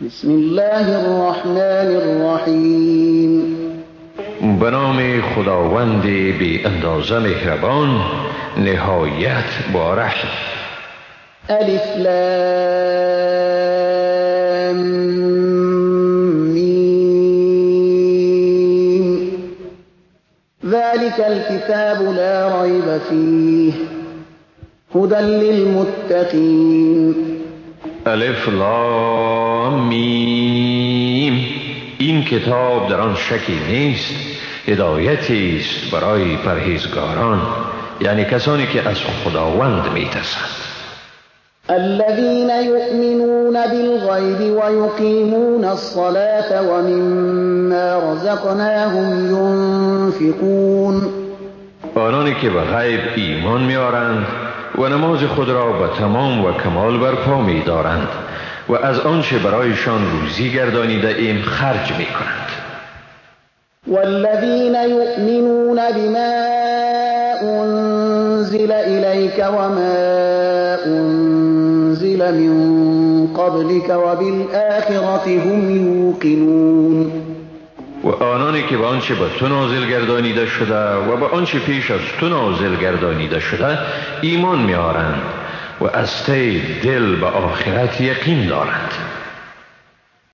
بسم الله الرحمن الرحیم. به نام خداوند بی اندازه مهربان نهایت بارحم. الف لام میم. ذلك الكتاب لا ريب فيه هدى للمتقین. الف لام میم. این کتاب در آن شکی نیست، هدایتی است برای پرهیزگاران، یعنی کسانی که از خداوند می‌ترسند. الذين يؤمنون بالغيب ويقيمون الصلاة ومما رزقناهم ينفقون. آنانی که به غیب ایمان می‌آورند و نماز خود را به تمام و کمال برپا می‌دارند و از آنچه برایشان روزی گردانیده ایم خرج می‌کنند. والذين يؤمنون بما أنزل إليك وما أنزل من قبلك وبالآخرة هم يوقنون. و آنانی که به آنچه به تو نازل گردانیده شده و به آنچه پیش از تو نازل گردانیده شده ایمان می‌آورند و از ته دل به آخرت یقین دارند.